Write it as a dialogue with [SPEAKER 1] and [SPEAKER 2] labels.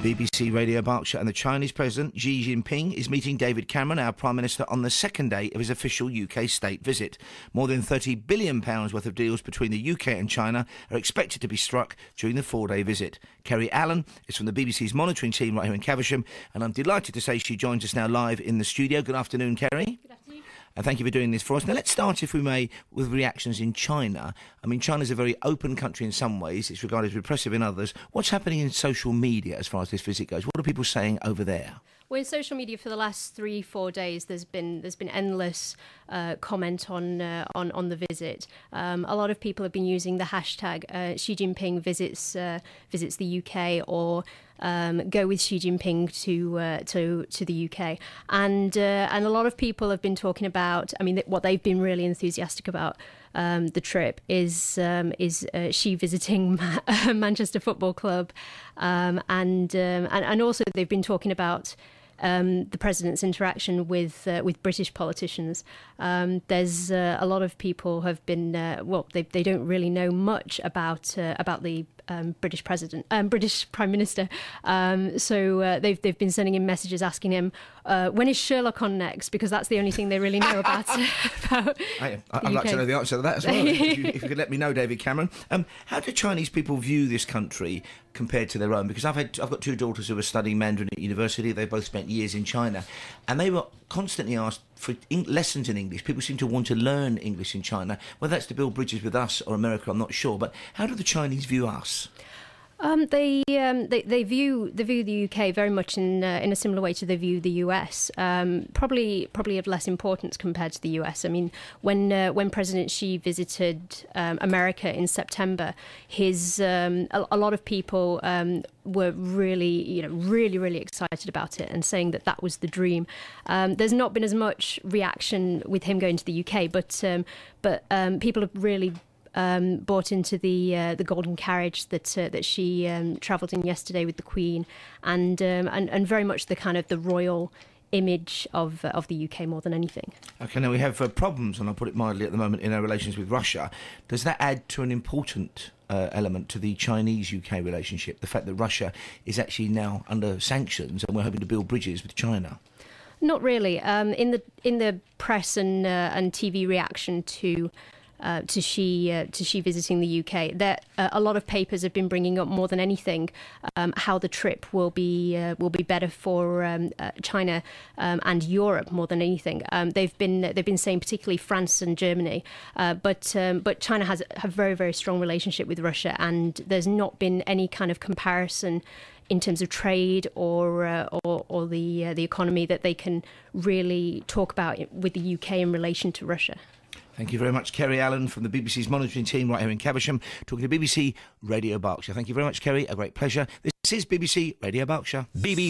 [SPEAKER 1] BBC Radio Berkshire, and the Chinese President Xi Jinping is meeting David Cameron, our Prime Minister, on the second day of his official UK state visit. More than £30 billion worth of deals between the UK and China are expected to be struck during the four-day visit. Kerry Allen is from the BBC's monitoring team right here in Caversham, and I'm delighted to say she joins us now live in the studio. Good afternoon, Kerry.
[SPEAKER 2] Good afternoon.
[SPEAKER 1] And thank you for doing this for us. Now, let's start, if we may, with reactions in China. I mean, China's a very open country in some ways. It's regarded as repressive in others. What's happening in social media as far as this visit goes? What are people saying over there?
[SPEAKER 2] Well, in social media for the last 3-4 days, there's been endless comment on the visit. A lot of people have been using the hashtag Xi Jinping visits the UK, or go with Xi Jinping to the UK, and a lot of people have been talking about. I mean, what they've been really enthusiastic about the trip is Xi visiting Manchester Football Club, and also they've been talking about the president's interaction with British politicians. There's a lot of people have been they don't really know much about the British Prime Minister. So they've been sending him messages asking him when is Sherlock on next, because that's the only thing they really know about.
[SPEAKER 1] I'd like to know the answer to that as well. if you could let me know, David Cameron. How do Chinese people view this country compared to their own? Because I've got two daughters who are studying Mandarin at university. They both spent years in China, and they were constantly asked for lessons in English. People seem to want to learn English in China. Whether that's to build bridges with us or America, I'm not sure. But how do the Chinese view us?
[SPEAKER 2] They view the UK very much in a similar way to they view the US. Probably of less importance compared to the US. I mean, when President Xi visited America in September, a lot of people were really excited about it and saying that was the dream. There's not been as much reaction with him going to the UK, but people have really bought into the golden carriage that she travelled in yesterday with the Queen, and very much the kind of the royal image of the UK more than anything.
[SPEAKER 1] Okay, now we have problems, and I'll put it mildly, at the moment in our relations with Russia. Does that add to an important element to the Chinese-UK relationship, the fact that Russia is actually now under sanctions and we're hoping to build bridges with China?
[SPEAKER 2] Not really. In the press and TV reaction to Xi visiting the UK, that a lot of papers have been bringing up more than anything how the trip will be better for China and Europe more than anything. They've been saying particularly France and Germany, but China has a very, very strong relationship with Russia, and there's not been any kind of comparison in terms of trade or the economy that they can really talk about with the UK in relation to Russia.
[SPEAKER 1] Thank you very much, Kerry Allen from the BBC's monitoring team right here in Caversham, talking to BBC Radio Berkshire. Thank you very much, Kerry. A great pleasure. This is BBC Radio Berkshire. BBC